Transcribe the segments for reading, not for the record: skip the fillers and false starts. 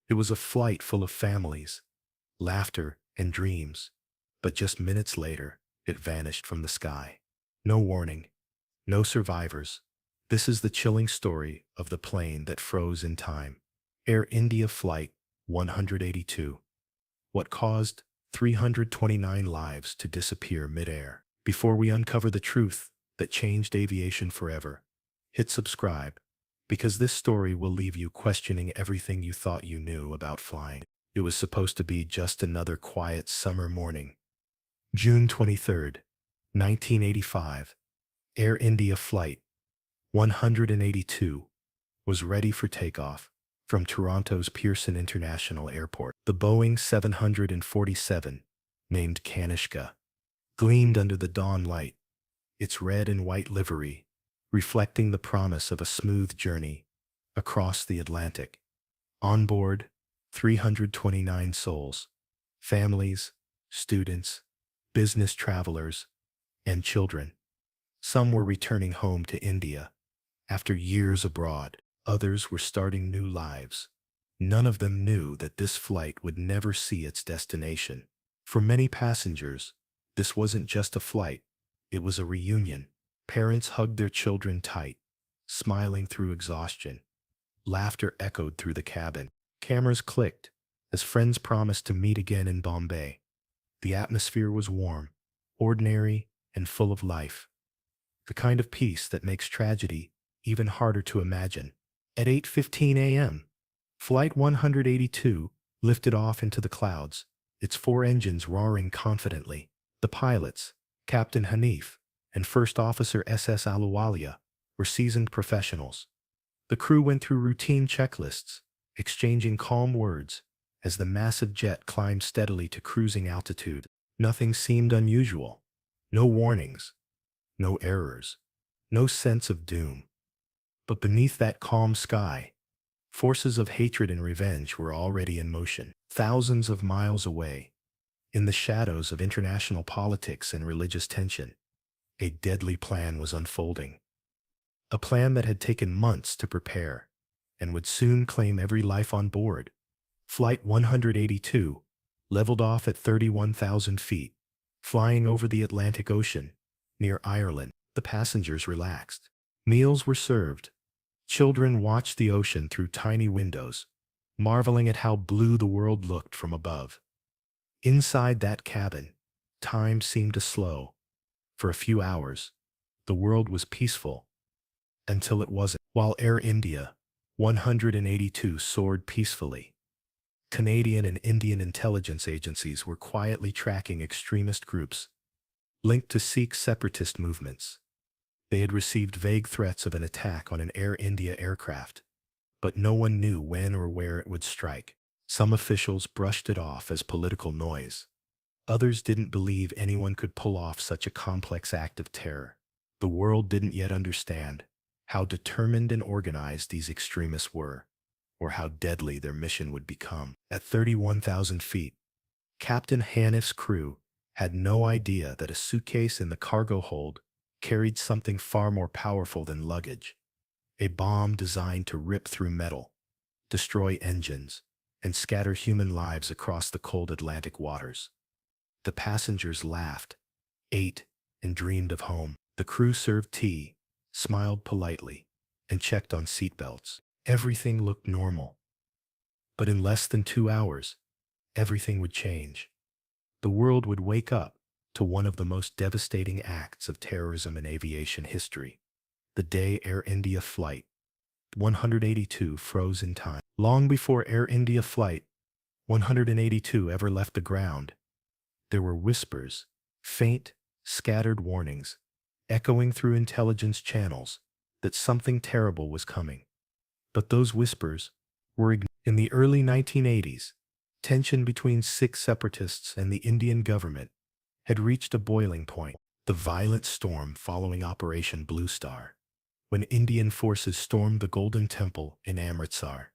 It was a flight full of families, laughter, and dreams. But just minutes later, it vanished from the sky. No warning, no survivors. This is the chilling story of the plane that froze in time. Air India Flight 182. What caused 329 lives to disappear midair? Before we uncover the truth that changed aviation forever, hit subscribe, because this story will leave you questioning everything you thought you knew about flying. It was supposed to be just another quiet summer morning. June 23rd, 1985. Air India Flight 182 was ready for takeoff from Toronto's Pearson International Airport. The Boeing 747, named Kanishka, gleamed under the dawn light, its red and white livery reflecting the promise of a smooth journey across the Atlantic. On board, 329 souls, families, students, business travelers, and children. Some were returning home to India after years abroad. Others were starting new lives. None of them knew that this flight would never see its destination. For many passengers, this wasn't just a flight, it was a reunion. Parents hugged their children tight, smiling through exhaustion. Laughter echoed through the cabin. Cameras clicked as friends promised to meet again in Bombay. The atmosphere was warm, ordinary, and full of life. The kind of peace that makes tragedy even harder to imagine. At 8:15 a.m., Flight 182 lifted off into the clouds, its four engines roaring confidently. The pilots, Captain Hanif and First Officer SS Aluwalia, were seasoned professionals. The crew went through routine checklists, exchanging calm words as the massive jet climbed steadily to cruising altitude. Nothing seemed unusual. No warnings, no errors, no sense of doom. But beneath that calm sky, forces of hatred and revenge were already in motion. Thousands of miles away, in the shadows of international politics and religious tension, a deadly plan was unfolding. A plan that had taken months to prepare and would soon claim every life on board. Flight 182 leveled off at 31,000 feet, flying over the Atlantic Ocean, near Ireland. The passengers relaxed. Meals were served. Children watched the ocean through tiny windows, marveling at how blue the world looked from above. Inside that cabin, time seemed to slow. For a few hours, the world was peaceful, until it wasn't. While Air India 182 soared peacefully, Canadian and Indian intelligence agencies were quietly tracking extremist groups linked to Sikh separatist movements. They had received vague threats of an attack on an Air India aircraft, but no one knew when or where it would strike. Some officials brushed it off as political noise. Others didn't believe anyone could pull off such a complex act of terror. The world didn't yet understand how determined and organized these extremists were, or how deadly their mission would become. At 31,000 feet, Captain Hanif's crew had no idea that a suitcase in the cargo hold carried something far more powerful than luggage. A bomb designed to rip through metal, destroy engines, and scatter human lives across the cold Atlantic waters. The passengers laughed, ate, and dreamed of home. The crew served tea, smiled politely, and checked on seatbelts. Everything looked normal. But in less than 2 hours, everything would change. The world would wake up to one of the most devastating acts of terrorism in aviation history. The day Air India Flight 182 froze in time. Long before Air India Flight 182 ever left the ground, there were whispers, faint, scattered warnings, echoing through intelligence channels that something terrible was coming. But those whispers were ignored. In the early 1980s, tension between Sikh separatists and the Indian government had reached a boiling point. The violent storm following Operation Blue Star, when Indian forces stormed the Golden Temple in Amritsar,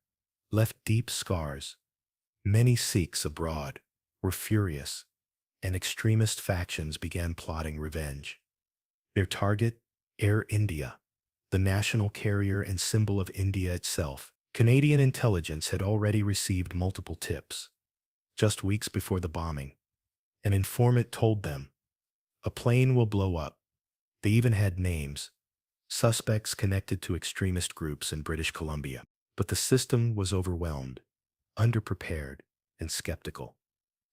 left deep scars. Many Sikhs abroad were furious, and extremist factions began plotting revenge. Their target, Air India, the national carrier and symbol of India itself, Canadian intelligence had already received multiple tips. Just weeks before the bombing, an informant told them, "A plane will blow up." They even had names, suspects connected to extremist groups in British Columbia. But the system was overwhelmed, underprepared, and skeptical.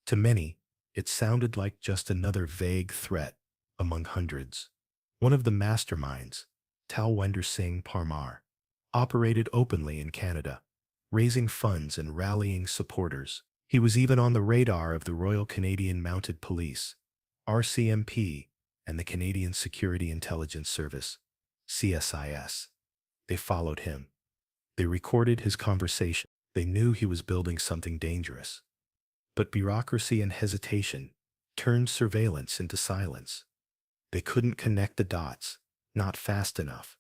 To many, it sounded like just another vague threat among hundreds. One of the masterminds, Talwinder Singh Parmar, operated openly in Canada, raising funds and rallying supporters. He was even on the radar of the Royal Canadian Mounted Police, RCMP, and the Canadian Security Intelligence Service, CSIS. They followed him. They recorded his conversation. They knew he was building something dangerous. But bureaucracy and hesitation turned surveillance into silence. They couldn't connect the dots, not fast enough.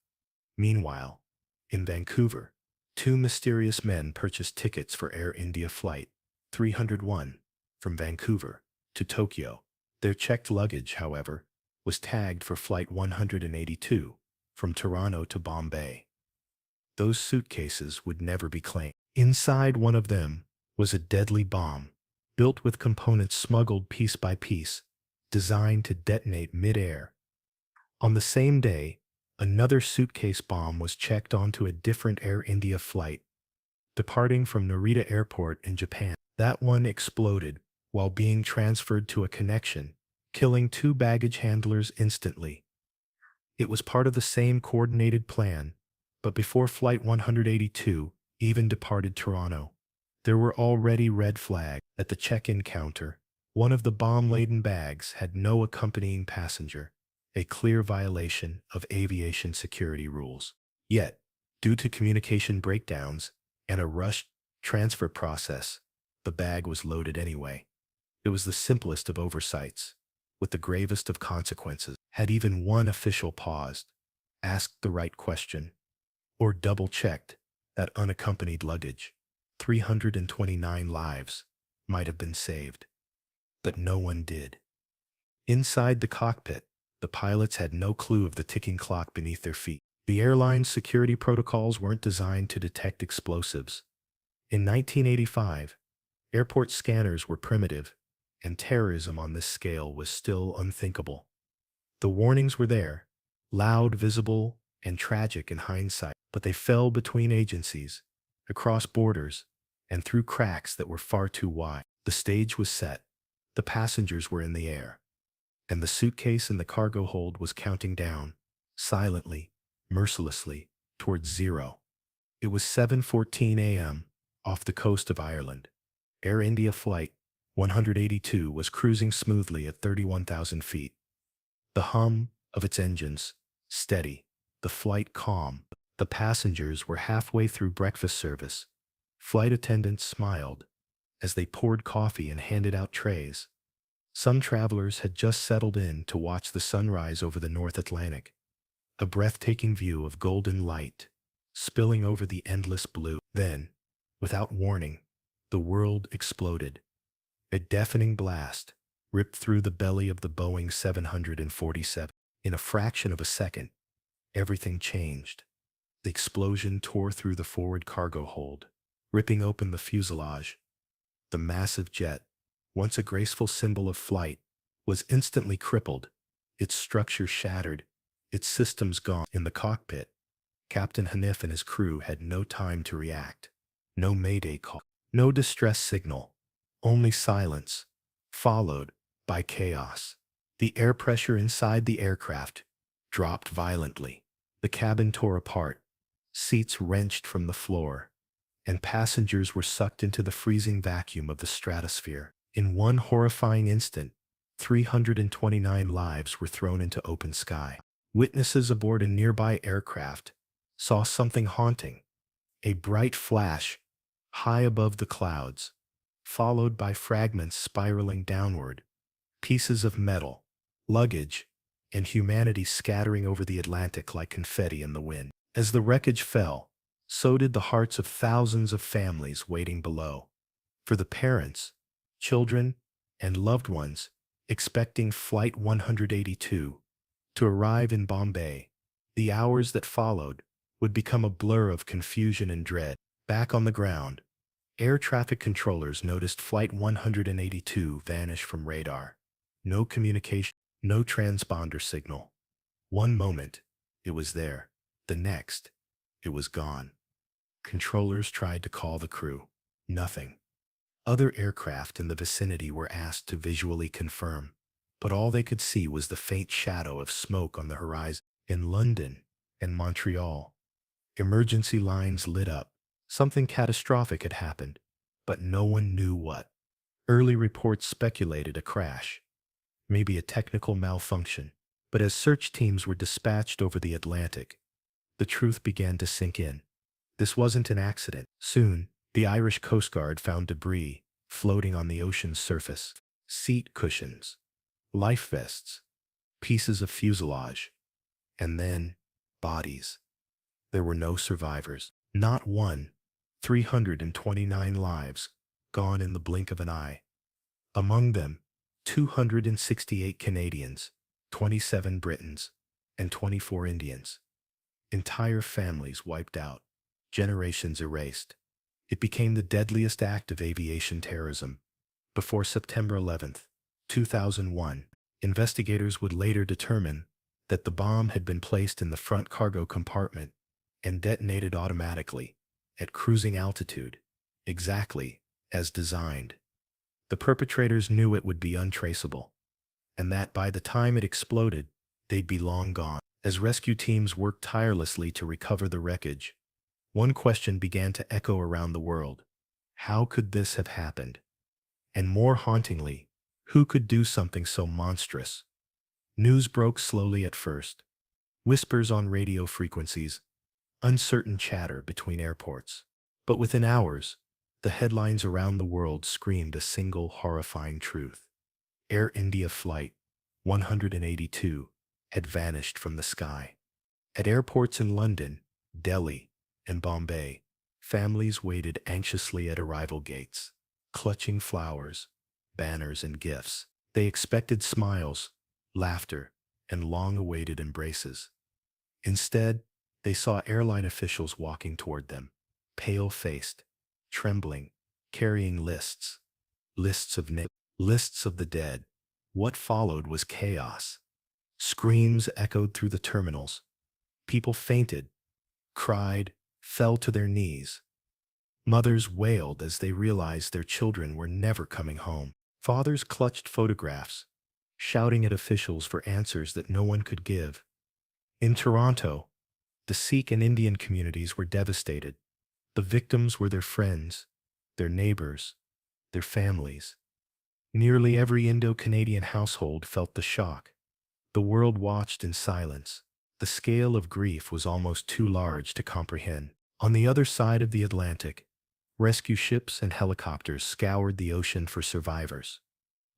Meanwhile, in Vancouver, two mysterious men purchased tickets for Air India Flight 301 from Vancouver to Tokyo. Their checked luggage, however, was tagged for Flight 182 from Toronto to Bombay. Those suitcases would never be claimed. Inside one of them was a deadly bomb, built with components smuggled piece by piece, designed to detonate mid-air. On the same day, another suitcase bomb was checked onto a different Air India flight, departing from Narita Airport in Japan. That one exploded while being transferred to a connection, killing two baggage handlers instantly. It was part of the same coordinated plan, but before Flight 182 even departed Toronto, there were already red flags. At the check-in counter, one of the bomb-laden bags had no accompanying passenger, a clear violation of aviation security rules. Yet, due to communication breakdowns and a rushed transfer process, the bag was loaded anyway. It was the simplest of oversights, with the gravest of consequences. Had even one official paused, asked the right question, or double-checked that unaccompanied luggage, 329 lives might have been saved. But no one did. Inside the cockpit, the pilots had no clue of the ticking clock beneath their feet. The airline's security protocols weren't designed to detect explosives. In 1985, airport scanners were primitive, and terrorism on this scale was still unthinkable. The warnings were there, loud, visible, and tragic in hindsight, but they fell between agencies, across borders, and through cracks that were far too wide. The stage was set, the passengers were in the air, and the suitcase in the cargo hold was counting down, silently, mercilessly, towards zero. It was 7:14 a.m., off the coast of Ireland. Air India Flight 182 was cruising smoothly at 31,000 feet. The hum of its engines, steady, the flight calm. The passengers were halfway through breakfast service. Flight attendants smiled as they poured coffee and handed out trays. Some travelers had just settled in to watch the sunrise over the North Atlantic, a breathtaking view of golden light spilling over the endless blue. Then, without warning, the world exploded. A deafening blast ripped through the belly of the Boeing 747. In a fraction of a second, everything changed. The explosion tore through the forward cargo hold, ripping open the fuselage. The massive jet, once a graceful symbol of flight, was instantly crippled, its structure shattered, its systems gone. In the cockpit, Captain Hanif and his crew had no time to react. No mayday call, no distress signal, only silence, followed by chaos. The air pressure inside the aircraft dropped violently. The cabin tore apart, seats wrenched from the floor, and passengers were sucked into the freezing vacuum of the stratosphere. In one horrifying instant, 329 lives were thrown into open sky. Witnesses aboard a nearby aircraft saw something haunting, a bright flash high above the clouds, followed by fragments spiraling downward, pieces of metal, luggage, and humanity scattering over the Atlantic like confetti in the wind. As the wreckage fell, so did the hearts of thousands of families waiting below. For the parents, children, and loved ones expecting Flight 182 to arrive in Bombay, the hours that followed would become a blur of confusion and dread. Back on the ground, air traffic controllers noticed Flight 182 vanish from radar. No communication, no transponder signal. One moment, it was there. The next, it was gone. Controllers tried to call the crew. Nothing. Other aircraft in the vicinity were asked to visually confirm, but all they could see was the faint shadow of smoke on the horizon. In London and Montreal, emergency lines lit up. Something catastrophic had happened, but no one knew what. Early reports speculated a crash, maybe a technical malfunction, but as search teams were dispatched over the Atlantic, the truth began to sink in. This wasn't an accident. Soon, the Irish Coast Guard found debris floating on the ocean's surface. Seat cushions, life vests, pieces of fuselage, and then bodies. There were no survivors. Not one. 329 lives, gone in the blink of an eye. Among them, 268 Canadians, 27 Britons, and 24 Indians. Entire families wiped out, generations erased. It became the deadliest act of aviation terrorism. Before September 11th, 2001, investigators would later determine that the bomb had been placed in the front cargo compartment and detonated automatically at cruising altitude, exactly as designed. The perpetrators knew it would be untraceable, and that by the time it exploded, they'd be long gone. As rescue teams worked tirelessly to recover the wreckage, one question began to echo around the world. How could this have happened? And more hauntingly, who could do something so monstrous? News broke slowly at first. Whispers on radio frequencies, uncertain chatter between airports. But within hours, the headlines around the world screamed a single horrifying truth. Air India Flight 182 had vanished from the sky. At airports in London, Delhi, and Bombay, families waited anxiously at arrival gates, clutching flowers, banners, and gifts. They expected smiles, laughter, and long-awaited embraces. Instead, they saw airline officials walking toward them, pale-faced, trembling, carrying lists. Lists of names, lists of the dead. What followed was chaos. Screams echoed through the terminals. People fainted, cried, fell to their knees. Mothers wailed as they realized their children were never coming home. Fathers clutched photographs, shouting at officials for answers that no one could give. In Toronto, the Sikh and Indian communities were devastated. The victims were their friends, their neighbors, their families. Nearly every Indo-Canadian household felt the shock. The world watched in silence. The scale of grief was almost too large to comprehend. On the other side of the Atlantic, rescue ships and helicopters scoured the ocean for survivors.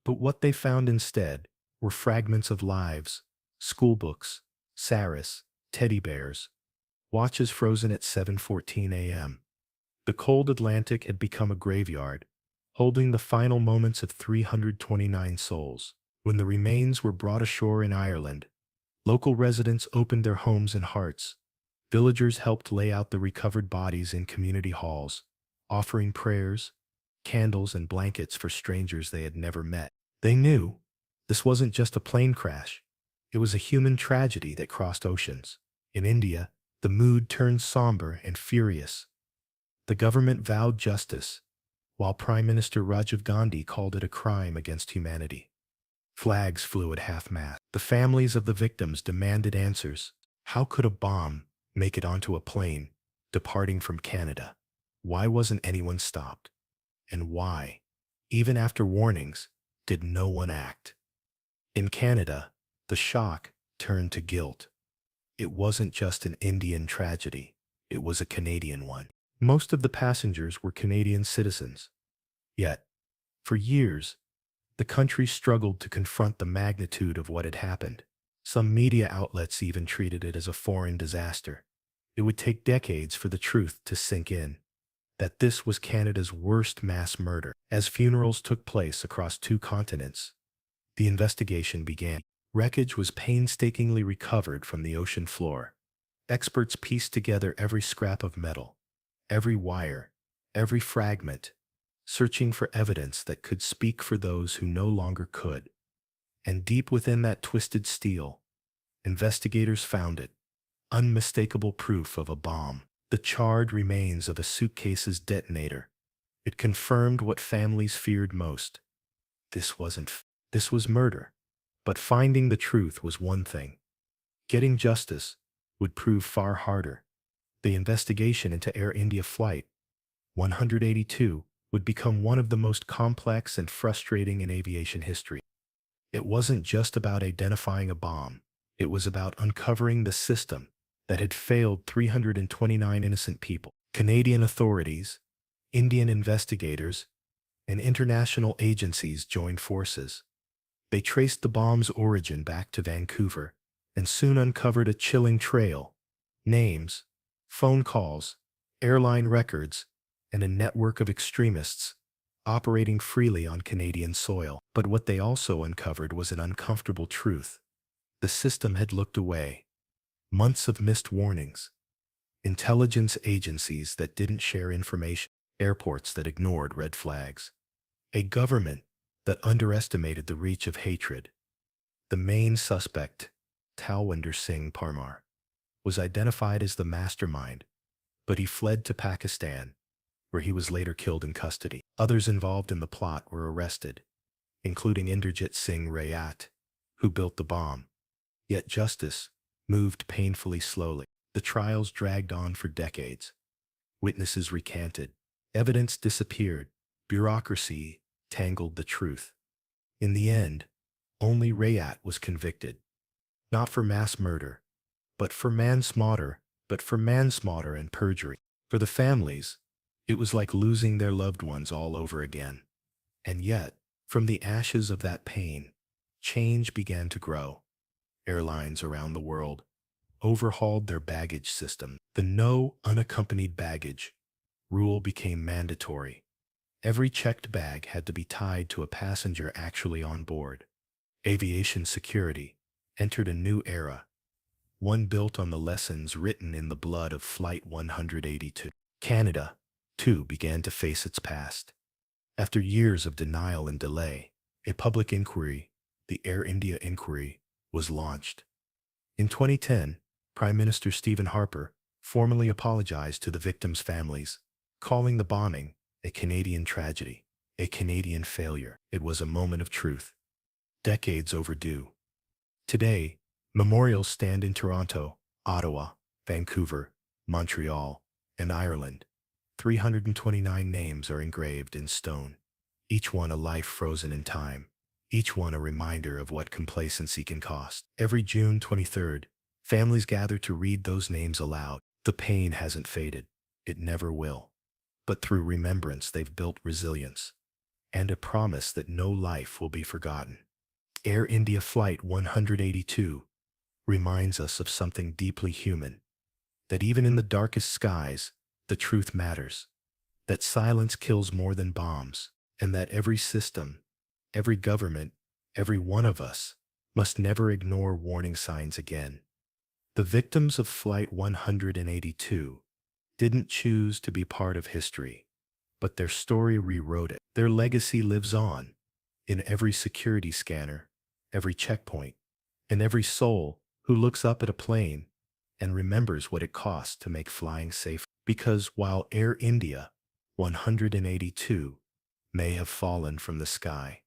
But what they found instead were fragments of lives, schoolbooks, saris, teddy bears, watches frozen at 7:14 a.m. The cold Atlantic had become a graveyard, holding the final moments of 329 souls. When the remains were brought ashore in Ireland, local residents opened their homes and hearts. Villagers helped lay out the recovered bodies in community halls, offering prayers, candles, and blankets for strangers they had never met. They knew this wasn't just a plane crash. It was a human tragedy that crossed oceans. In India, the mood turned somber and furious. The government vowed justice, while Prime Minister Rajiv Gandhi called it a crime against humanity. Flags flew at half-mast. The families of the victims demanded answers. How could a bomb make it onto a plane departing from Canada? Why wasn't anyone stopped? And why, even after warnings, did no one act? In Canada, the shock turned to guilt. It wasn't just an Indian tragedy, it was a Canadian one. Most of the passengers were Canadian citizens. Yet, for years, the country struggled to confront the magnitude of what had happened. Some media outlets even treated it as a foreign disaster. It would take decades for the truth to sink in, that this was Canada's worst mass murder. As funerals took place across 2 continents, the investigation began. Wreckage was painstakingly recovered from the ocean floor. Experts pieced together every scrap of metal, every wire, every fragment, searching for evidence that could speak for those who no longer could. And deep within that twisted steel, investigators found it, unmistakable proof of a bomb, the charred remains of a suitcase's detonator. It confirmed what families feared most. This wasn't, this was murder. But finding the truth was one thing. Getting justice would prove far harder. The investigation into Air India Flight 182 would become one of the most complex and frustrating in aviation history. It wasn't just about identifying a bomb. It was about uncovering the system that had failed 329 innocent people. Canadian authorities, Indian investigators, and international agencies joined forces. They traced the bomb's origin back to Vancouver and soon uncovered a chilling trail: names, phone calls, airline records, and a network of extremists operating freely on Canadian soil. But what they also uncovered was an uncomfortable truth. The system had looked away. Months of missed warnings, intelligence agencies that didn't share information, airports that ignored red flags, a government that underestimated the reach of hatred. The main suspect, Talwinder Singh Parmar, was identified as the mastermind, but he fled to Pakistan, where he was later killed in custody. Others involved in the plot were arrested, including Inderjit Singh Rayat, who built the bomb. Yet justice moved painfully slowly. The trials dragged on for decades. Witnesses recanted. Evidence disappeared. Bureaucracy tangled the truth. In the end, only Rayat was convicted. Not for mass murder, but for manslaughter, and perjury. For the families, it was like losing their loved ones all over again. And yet, from the ashes of that pain, change began to grow. Airlines around the world overhauled their baggage system. The no unaccompanied baggage rule became mandatory. Every checked bag had to be tied to a passenger actually on board. Aviation security entered a new era, one built on the lessons written in the blood of Flight 182. Canada, too, began to face its past. After years of denial and delay, a public inquiry, the Air India Inquiry, was launched. In 2010, Prime Minister Stephen Harper formally apologized to the victims' families, calling the bombing a Canadian tragedy, a Canadian failure. It was a moment of truth, decades overdue. Today, memorials stand in Toronto, Ottawa, Vancouver, Montreal, and Ireland. 329 names are engraved in stone, each one a life frozen in time, each one a reminder of what complacency can cost. Every June 23rd, families gather to read those names aloud. The pain hasn't faded. It never will. But through remembrance, they've built resilience and a promise that no life will be forgotten. Air India Flight 182 reminds us of something deeply human, that even in the darkest skies, the truth matters, that silence kills more than bombs, and that every system, every government, every one of us must never ignore warning signs again. The victims of Flight 182 didn't choose to be part of history, but their story rewrote it. Their legacy lives on in every security scanner, every checkpoint, and every soul who looks up at a plane and remembers what it cost to make flying safe. Because while Air India 182 may have fallen from the sky,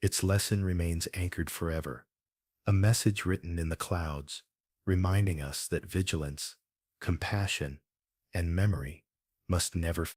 its lesson remains anchored forever, a message written in the clouds, reminding us that vigilance, compassion, and memory must never